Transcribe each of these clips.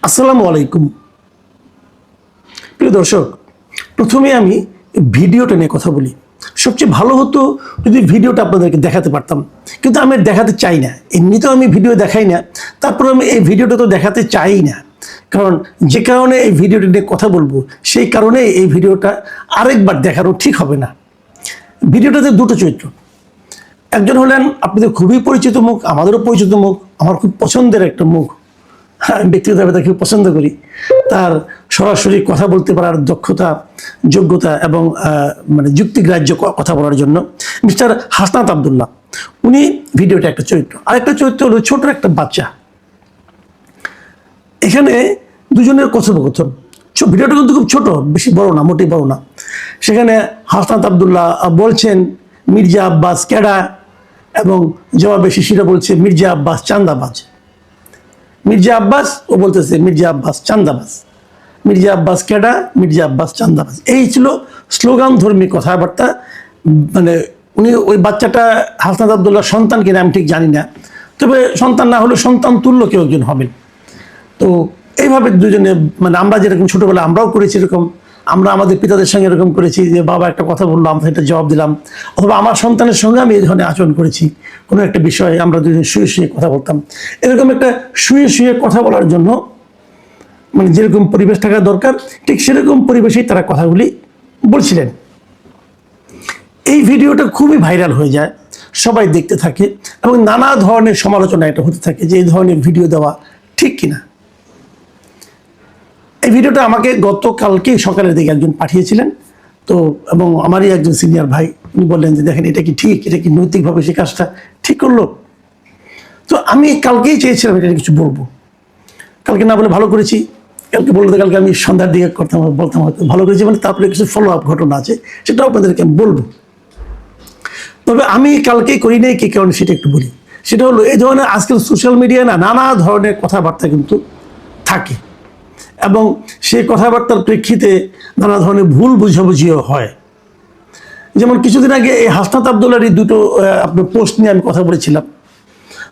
আসসালামু আলাইকুম প্রিয় দর্শক, প্রথমে আমি ভিডিওটা নিয়ে কথা বলি। সবচেয়ে ভালো হতো যদি ভিডিওটা আপনাদেরকে দেখাতে পারতাম, কিন্তু আমি দেখাতে চাই না। এমনিতেও আমি ভিডিও দেখাই না, তারপর আমি এই ভিডিওটা তো দেখাতে চাই না, কারণ যে কারণে এই ভিডিওটা নিয়ে কথা বলবো সেই কারণে এই ভিডিওটা আরেকবার দেখানো ঠিক হবে না। ভিডিওটাতে দুটো চরিত্র, একজন হলেন আপনাদের খুবই পরিচিত মুখ, আমাদেরও পরিচিত মুখ, আমার খুব পছন্দের একটা মুখ। আমি ব্যক্তিগতভাবে তাকে খুব পছন্দ করি। তার সরাসরি কথা বলতে পারার দক্ষতা, যোগ্যতা এবং মানে যুক্তিগ্রাহ্য কথা বলার জন্য মিস্টার হাসনাত আবদুল্লাহ, উনি ভিডিওটা একটা চরিত্র। আরেকটা চরিত্র হলো ছোট একটা বাচ্চা। এখানে দুজনের কথোপকথন, ভিডিওটা কিন্তু খুব ছোট, বেশি বড় না, মোটেই বড় না। সেখানে হাসনাত আবদুল্লাহ বলছেন মির্জা আব্বাস ক্যাডা, এবং জবাবে শিশিরা বলছে মির্জা আব্বাস চান্দাবাজ। মির্জা আব্বাস ও বলতেছে মির্জা আব্বাস চান্দাবাজ, মির্জা আব্বাস ক্যাডা, মির্জা আব্বাস চান্দাবাজ। এই ছিল স্লোগান ধর্মী কথাবার্তা। মানে উনি ওই বাচ্চাটা হাসনাত আবদুল্লাহ সন্তান কিনা আমি ঠিক জানি না, তবে সন্তান না হলে সন্তান তুল্য কেউ একজন হবেন। তো এইভাবে দুজনে, মানে আমরা যেরকম ছোটোবেলা আমরাও করেছি, এরকম আমরা আমাদের পিতাদের সঙ্গে এরকম করেছি যে বাবা একটা কথা বললো, আমরা সেটা জবাব দিলাম, অথবা আমার সন্তানের সঙ্গে আমি এই ধরনের আচরণ করেছি। কোনো একটা বিষয়ে আমরা দুজন শুয়ে শুয়ে কথা বলতাম। এরকম একটা শুয়ে শুয়ে কথা বলার জন্য মানে যেরকম পরিবেশ থাকা দরকার, ঠিক সেরকম পরিবেশেই তারা কথাগুলি বলছিলেন। এই ভিডিওটা খুবই ভাইরাল হয়ে যায়, সবাই দেখতে থাকে এবং নানা ধরনের সমালোচনা এটা হতে থাকে যে এই ধরনের ভিডিও দেওয়া ঠিক কিনা। এই ভিডিওটা আমাকে গতকালকে সকালের দিকে একজন পাঠিয়েছিলেন, তো এবং আমারই একজন সিনিয়র ভাই, উনি বললেন যে দেখেন এটা কি ঠিক, এটা কি নৈতিকভাবে সে কাজটা ঠিক করলো। তো আমি কালকেই চেয়েছিলাম এটা কিছু বলবো, কালকে না বলে ভালো করেছি, কালকে বলতে কালকে আমি সন্ধ্যার দিকে বলতাম হয়তো ভালো করেছি, মানে তারপরে কিছু ফলো আপ ঘটনা আছে সেটাও আপনাদেরকে আমি বলবো। তবে আমি কালকেই করি নাই কি কারণে সেটা একটু বলি। সেটা হলো এই ধরনের আজকাল সোশ্যাল মিডিয়ায় নানা ধরনের কথাবার্তা কিন্তু থাকে, এবং সেই কথাবার্তার প্রেক্ষিতে নানা ধরনের ভুল বুঝাবুঝিও হয়। যেমন কিছুদিন আগে এই হাসনাত আবদুল্লাহর দুটো আপনার পোস্ট নিয়ে আমি কথা বলেছিলাম।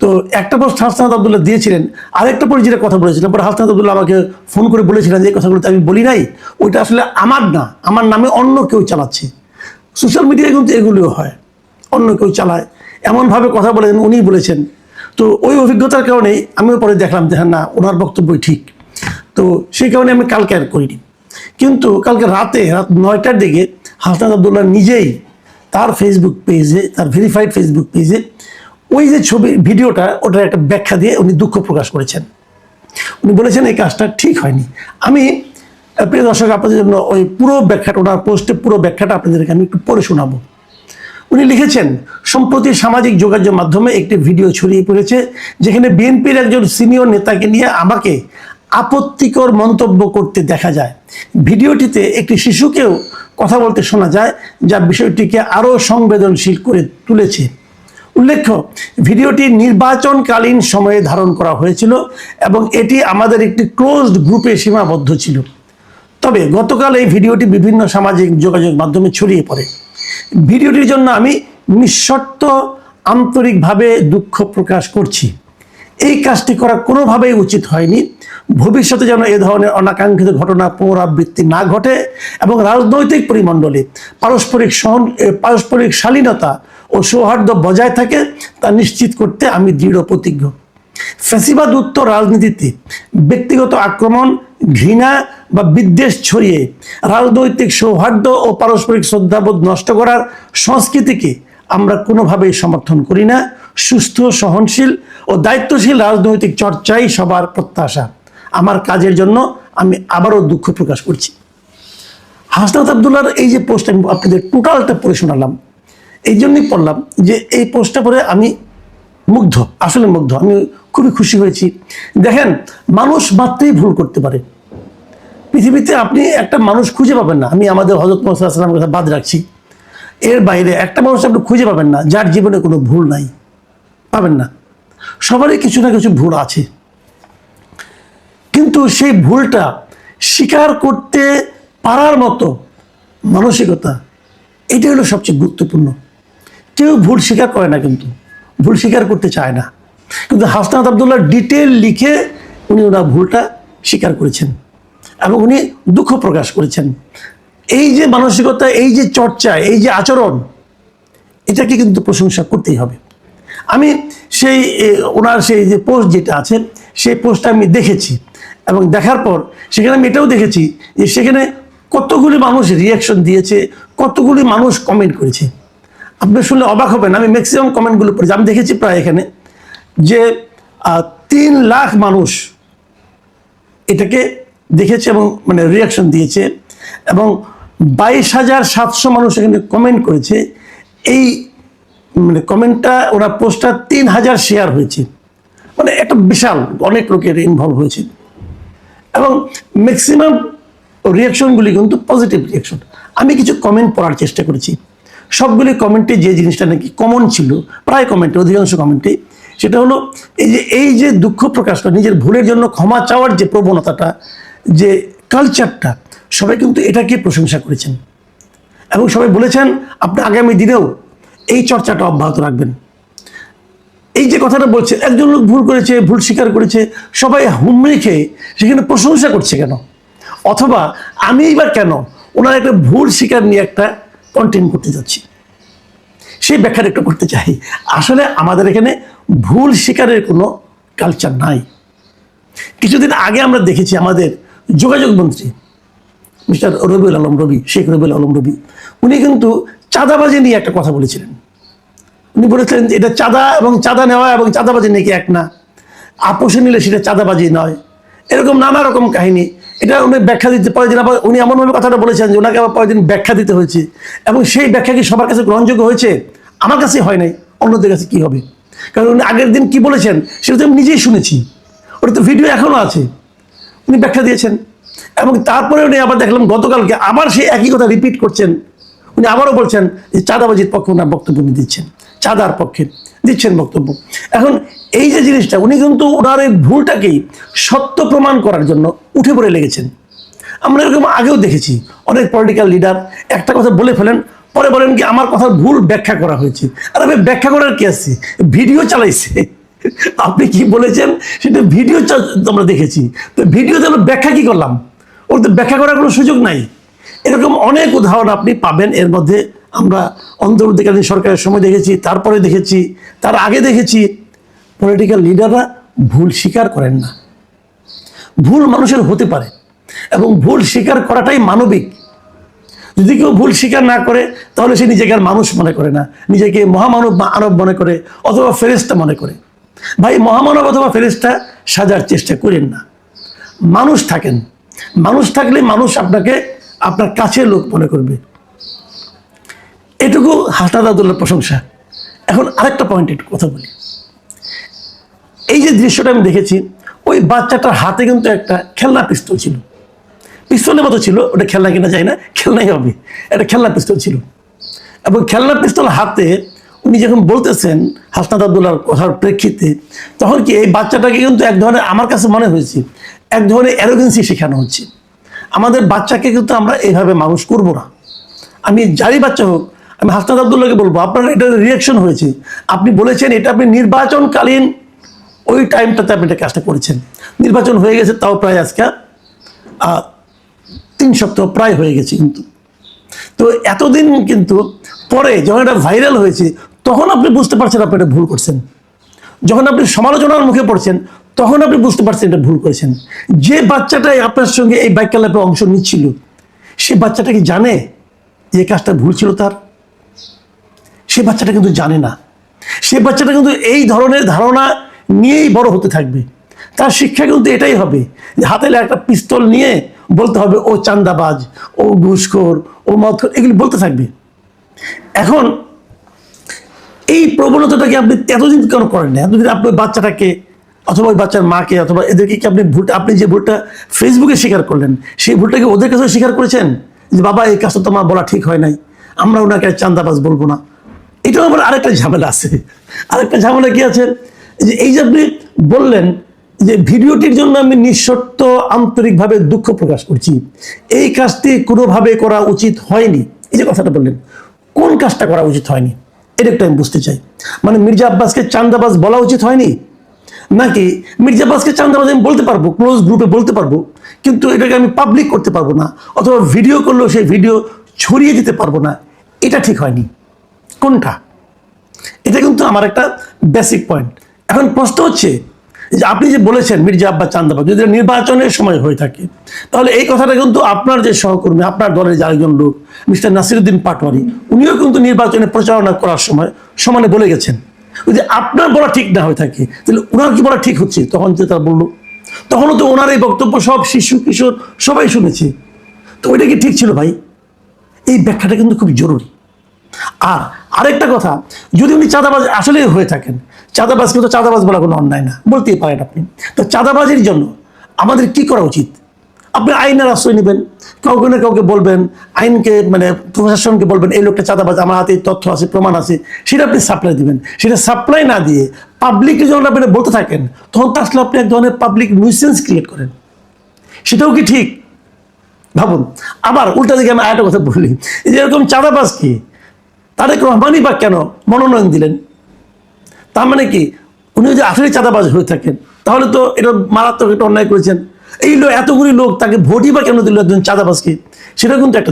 তো একটা পোস্ট হাসনাত আবদুল্লাহ দিয়েছিলেন, আরেকটা পরে যেটা কথা বলেছিলাম, পরে হাসনাত আবদুল্লাহ আমাকে ফোন করে বলেছিলেন যে এই কথাগুলো তো আমি বলি নাই, ওইটা আসলে আমার না, আমার নামে অন্য কেউ চালাচ্ছে। সোশ্যাল মিডিয়ায় কিন্তু এগুলিও হয়, অন্য কেউ চালায়, এমনভাবে কথা বলেছেন উনিই বলেছেন। তো ওই অভিজ্ঞতার কারণেই আমিও পরে দেখলাম যে হ্যাঁ না, ওনার বক্তব্যই ঠিক। তো সেই কারণে আমি কালকে আর করিনি। কিন্তু কালকে রাত 9টার দিকে হাসনাত আবদুল্লাহ নিজেই তার ফেসবুক পেজে, তার ভেরিফাইড ফেসবুক পেজে ওই যে ভিডিওটা, ওটার একটা ব্যাখ্যা দিয়ে উনি দুঃখ প্রকাশ করেছেন। উনি বলেছেন এই কাজটা ঠিক হয়নি। আমি প্রিয় দর্শক আপনাদের জন্য ওই পুরো ব্যাখ্যাটা, ওনার পোস্টে পুরো ব্যাখ্যাটা আপনাদেরকে আমি একটু পড়ে শোনাবো। উনি লিখেছেন, সম্প্রতি সামাজিক যোগাযোগ মাধ্যমে একটি ভিডিও ছড়িয়ে পড়েছে যেখানে বিএনপির একজন সিনিয়র নেতাকে নিয়ে আমাকে আপত্তিকর মন্তব্য করতে দেখা যায়। ভিডিওটিতে একটি শিশুকেও কথা বলতে শোনা যায়, যা বিষয়টিকে আরও সংবেদনশীল করে তুলেছে। উল্লেখ্য, ভিডিওটি নির্বাচনকালীন সময়ে ধারণ করা হয়েছিল এবং এটি আমাদের একটি ক্লোজড গ্রুপে সীমাবদ্ধ ছিল। তবে গতকাল এই ভিডিওটি বিভিন্ন সামাজিক যোগাযোগ মাধ্যমে ছড়িয়ে পড়ে। ভিডিওটির জন্য আমি নিঃশর্ত আন্তরিকভাবে দুঃখ প্রকাশ করছি। এই কাজটি করা কোনোভাবেই উচিত হয়নি। ভবিষ্যতে যেন এ ধরনের অনাকাঙ্ক্ষিত ঘটনা পুনরাবৃত্তি না ঘটে এবং রাজনৈতিক পরিমণ্ডলে পারস্পরিক শালীনতা ও সৌহার্দ্য বজায় থাকে তা নিশ্চিত করতে আমি দৃঢ় প্রতিজ্ঞ। ফ্যাসিবাদ উত্তর রাজনীতিতে ব্যক্তিগত আক্রমণ, ঘৃণা বা বিদ্বেষ ছড়িয়ে রাজনৈতিক সৌহার্দ্য ও পারস্পরিক শ্রদ্ধাবোধ নষ্ট করার সংস্কৃতিকে আমরা কোনোভাবেই সমর্থন করি না। সুস্থ, সহনশীল ও দায়িত্বশীল রাজনৈতিক চর্চাই সবার প্রত্যাশা। আমার কাজের জন্য আমি আবারও দুঃখ প্রকাশ করছি। হাসনাত আবদুল্লাহর এই যে পোস্ট আমি আপনাদের টোটালটা পড়ে শোনালাম, এই জন্যই পড়লাম যে এই পোস্টটা পড়ে আমি মুগ্ধ, আসলে মুগ্ধ, আমি খুবই খুশি হয়েছি। দেখেন, মানুষ মাত্রই ভুল করতে পারে। পৃথিবীতে আপনি একটা মানুষ খুঁজে পাবেন না, আমি আমাদের হযরত মুহাম্মদ সাল্লাল্লাহু আলাইহি ওয়াসাল্লামের কথা বাদ রাখছি, এর বাইরে একটা মানুষ আপনি খুঁজে পাবেন না যার জীবনে কোনো ভুল নাই, পাবেন না। সবারই কিছু না কিছু ভুল আছে, কিন্তু সেই ভুলটা স্বীকার করতে পারার মতো মানসিকতা, এটাই হলো সবচেয়ে গুরুত্বপূর্ণ। কেউ ভুল স্বীকার করে না, কিন্তু ভুল স্বীকার করতে চায় না। কিন্তু হাসনাত আবদুল্লাহ ডিটেল লিখে উনি ওনার ভুলটা স্বীকার করেছেন এবং উনি দুঃখ প্রকাশ করেছেন। এই যে মানসিকতা, এই যে চর্চা, এই যে আচরণ, এটাকে কিন্তু প্রশংসা করতেই হবে। আমি সেই ওনার সেই যে পোস্ট যেটা আছে, সেই পোস্টটা আমি দেখেছি এবং দেখার পর সেখানে আমি এটাও দেখেছি যে সেখানে কতগুলি মানুষ রিয়াকশন দিয়েছে, কতগুলি মানুষ কমেন্ট করেছে। আপনি শুনলে অবাক হবেন, আমি ম্যাক্সিমাম কমেন্টগুলো পড়েছি। আমি দেখেছি প্রায় এখানে যে 3 লাখ মানুষ এটাকে দেখেছে এবং মানে রিয়াকশন দিয়েছে এবং 22,700 মানুষ এখানে কমেন্ট করেছে। এই মানে কমেন্টটা, ওরা পোস্টটা 3,000 শেয়ার হয়েছে, মানে একটা বিশাল অনেক লোকের ইনভলভ হয়েছে এবং ম্যাক্সিমাম রিয়াকশনগুলি কিন্তু পজিটিভ রিয়াকশন। আমি কিছু কমেন্ট পড়ার চেষ্টা করেছি, সবগুলি কমেন্টে যে জিনিসটা নাকি কমন ছিল, প্রায় কমেন্টে, অধিকাংশ কমেন্টে, সেটা হলো এই যে দুঃখ প্রকাশ করা, নিজের ভুলের জন্য ক্ষমা চাওয়ার যে প্রবণতাটা, যে কালচারটা, সবাই কিন্তু এটাকে প্রশংসা করেছেন এবং সবাই বলেছেন আপনি আগামী দিনেও এই চর্চাটা অব্যাহত রাখবেন। এই যে কথাটা বলছে, একজন লোক ভুল করেছে, ভুল স্বীকার করেছে, সবাই হুমড়ি খেয়ে সেখানে প্রশংসা করছে কেন? অথবা আমি এবার কেন ওনার একটা ভুল স্বীকার নিয়ে একটা কন্টেন্ট করতে যাচ্ছি, সেই ব্যাখ্যাটা একটু করতে চাই। আসলে আমাদের এখানে ভুল স্বীকারের কোনো কালচার নাই। কিছুদিন আগে আমরা দেখেছি আমাদের যোগাযোগ মন্ত্রী মিস্টার রবিউল আলম রবি, শেখ রবিউল আলম রবি, উনি কিন্তু চাঁদাবাজি নিয়ে একটা কথা বলেছিলেন। উনি বলেছিলেন এটা চাঁদা এবং চাঁদা নেওয়া এবং চাঁদাবাজি নাকি এক না, আপোষে নিলে সেটা চাঁদাবাজি নয়, এরকম নানা রকম কাহিনী। এটা উনি ব্যাখ্যা দিতে পরের আবার উনি এমনভাবে কথাটা বলেছেন যে ওনাকে আবার পরের দিন ব্যাখ্যা দিতে হয়েছে এবং সেই ব্যাখ্যা কি সবার কাছে গ্রহণযোগ্য হয়েছে? আমার কাছে হয় নাই, অন্যদের কাছে কি হবে? কারণ উনি আগের দিন কি বলেছেন সেটা তো আমি নিজেই শুনেছি, ওটা তো ভিডিও এখনো আছে, উনি ব্যাখ্যা দিয়েছেন। এবং তারপরে উনি আবার দেখলাম গতকালকে আবার সেই একই কথা রিপিট করছেন। উনি আবারও বলছেন যে চাঁদাবাজির পক্ষে ওনার বক্তব্য উনি দিচ্ছেন, চাঁদার পক্ষে দিচ্ছেন বক্তব্য। এখন এই যে জিনিসটা, উনি কিন্তু ওনার এই ভুলটাকেই সত্য প্রমাণ করার জন্য উঠে পড়ে লেগেছেন। আমরা এরকম আগেও দেখেছি, অনেক পলিটিক্যাল লিডার একটা কথা বলে ফেলেন, পরে বলেন কি আমার কথার ভুল ব্যাখ্যা করা হয়েছে। আর আমি ব্যাখ্যা করার কি আছে, ভিডিও চালাইছে, আপনি কি বলেছেন সেটা ভিডিও আমরা দেখেছি, তো ভিডিওতে আমরা ব্যাখ্যা কি করলাম? ওর তো ব্যাখ্যা করার কোনো সুযোগ নাই। এরকম অনেক উদাহরণ আপনি পাবেন। এর মধ্যে আমরা অন্তর্বর্তীকালীন সরকারের সময় দেখেছি, তারপরে দেখেছি, তার আগে দেখেছি। পলিটিক্যাল লিডাররা ভুল স্বীকার করেন না। ভুল মানুষের হতে পারে এবং ভুল স্বীকার করাটাই মানবিক। যদি কেউ ভুল স্বীকার না করে তাহলে সে নিজেকে আর মানুষ মনে করে না, নিজেকে মহামানব বা আনব মনে করে অথবা ফেরেশতা মনে করে। ভাই, মহামানব অথবা ফেরেশতা সাজার চেষ্টা করেন না, মানুষ থাকেন। মানুষ থাকলে মানুষ আপনাকে আপনার কাছের লোক মনে করবে। এটুকু হাসনাত আব্দুল্লাহর প্রশংসা। এখন আরেকটা পয়েন্ট একটু কথা বলি। এই যে দৃশ্যটা আমি দেখেছি, ওই বাচ্চাটার হাতে কিন্তু একটা খেলনা পিস্তল ছিল, পিস্তলের মতো ছিল, ওটা খেলনা কিনা যায় না, খেলনাই হবে, একটা খেলনা পিস্তল ছিল। এবং খেলনা পিস্তল হাতে উনি যখন বলতেছেন হাসনাত আব্দুল্লাহর কথার প্রেক্ষিতে, তখন কি এই বাচ্চাটাকে কিন্তু এক ধরনের, আমার কাছে মনে হয়েছে, এক ধরনের অ্যারোগেন্সি শেখানো হচ্ছে। আমাদের বাচ্চাকে কিন্তু আমরা এইভাবে মানুষ করব না। আমি যারই বাচ্চা হোক, আমি হাসনাত আব্দুল্লাহকে বলবো আপনার এটা রিয়াকশন হয়েছে, আপনি বলেছেন এটা আপনি নির্বাচনকালীন ওই টাইমটাতে আপনি এটা কাজটা করেছেন। নির্বাচন হয়ে গেছে তাও প্রায় আজকে 3 সপ্তাহ প্রায় হয়ে গেছে। কিন্তু তো এতদিন কিন্তু পরে যখন এটা ভাইরাল হয়েছে তখন আপনি বুঝতে পারছেন আপনি এটা ভুল করছেন। যখন আপনি সমালোচনার মুখে পড়ছেন তখন আপনি বুঝতে পারছেন এটা ভুল করেছেন। যে বাচ্চাটাই আপনার সঙ্গে এই বাক্যালাপে অংশ নিচ্ছিল, সে বাচ্চাটা কি জানে যে কাজটা ভুল ছিল তার? সে বাচ্চাটা কিন্তু জানে না। সে বাচ্চাটা কিন্তু এই ধরনের ধারণা নিয়েই বড় হতে থাকবে। তার শিক্ষা কিন্তু এটাই হবে যে হাতে একটা পিস্তল নিয়ে বলতে হবে ও চাঁদাবাজ, ও ঘুষখোর, ও মদখোর, এগুলি বলতে থাকবে। এখন এই প্রবণতাটাকে আপনি এতদিন কেন করেন না? এতদিন আপনি বাচ্চাটাকে অথবা ওই বাচ্চার মাকে অথবা এদেরকে কি আপনি যে ভুলটা ফেসবুকে স্বীকার করলেন, সেই ভুলটাকে ওদের কাছেও স্বীকার করেছেন যে বাবা এই কাজটা তো আমার বলা ঠিক হয় নাই, আমরা ওনাকে চাঁদাবাজ বলবো না। এটাও আবার আরেকটা ঝামেলা আছে। আরেকটা ঝামেলা কি আছে, যে এই যে আপনি বললেন যে ভিডিওটির জন্য আমি নিঃশর্ত আন্তরিকভাবে দুঃখ প্রকাশ করছি, এই কাজটি কোনোভাবে করা উচিত হয়নি। এই যে কথাটা বললেন, কোন কাজটা করা উচিত হয়নি এটা একটু আমি বুঝতে চাই। মানে মির্জা আব্বাসকে চাঁদাবাজ বলা উচিত হয়নি, নাকি মির্জা আব্বাসকে চাঁদাবাজ আমি বলতে পারবো, ক্লোজ গ্রুপে বলতে পারবো, কিন্তু এটাকে আমি পাবলিক করতে পারবো না, অথবা ভিডিও করলেও সেই ভিডিও ছড়িয়ে দিতে পারবো না, এটা ঠিক হয়নি। কোনটা? এটা কিন্তু আমার একটা বেসিক পয়েন্ট। এখন প্রশ্ন হচ্ছে যে আপনি যে বলেছেন মির্জা আব্বাস চাঁদাবাজ, যদি নির্বাচনের সময় হয়ে থাকে, তাহলে এই কথাটা কিন্তু আপনার যে সহকর্মী, আপনার দলের যে আরেকজন লোক মিস্টার নাসিরুদ্দিন পাটোয়ারি, উনিও কিন্তু নির্বাচনে প্রচারণা করার সময় সমানে বলে গেছেন। যদি আপনার বলা ঠিক না হয়ে থাকে, তাহলে ওনার কি বলা ঠিক হচ্ছে? তখন যে তারা বললো, তখনও তো ওনার এই বক্তব্য সব শিশু কিশোর সবাই শুনেছে। তো ওইটা কি ঠিক ছিল ভাই? এই ব্যাখ্যাটা কিন্তু খুব জরুরি। আর আরেকটা কথা, যদি উনি চাঁদাবাজ আসলে হয়ে থাকেন, চাঁদাবাজ কিন্তু চাঁদাবাজ বলা কোনো অন্যায় না, বলতেই পারেন আপনি। তো চাঁদাবাজির জন্য আমাদের কি করা উচিত? আপনি আইনের আশ্রয় নেবেন, কাউকে না কাউকে বলবেন, আইনকে মানে প্রশাসনকে বলবেন এই লোকটা চাঁদাবাজ, আমার হাতে তথ্য আছে, প্রমাণ আছে, সেটা আপনি সাপ্লাই দিবেন। সেটা সাপ্লাই না দিয়ে পাবলিককে যখন আপনি বলতে থাকেন, তখন তো আসলে আপনি এক ধরনের পাবলিক নিউসেন্স ক্রিয়েট করেন। সেটাও কি ঠিক? ভাবুন। আবার উল্টা দিকে আমি আরেকটা কথা বলি, যে এরকম চাঁদাবাজ কি তারেক রহমানই বা কেন মনোনয়ন দিলেন? তার মানে কি উনি যদি আসলে চাঁদাবাজ হয়ে থাকেন, তাহলে তো এটা মারাত্মক একটা অন্যায় করেছেন। এই এতগুলি লোক তাকে ভোটই বা কেন দিল একজন চাঁদাবাজকে? সেটা কিন্তু একটা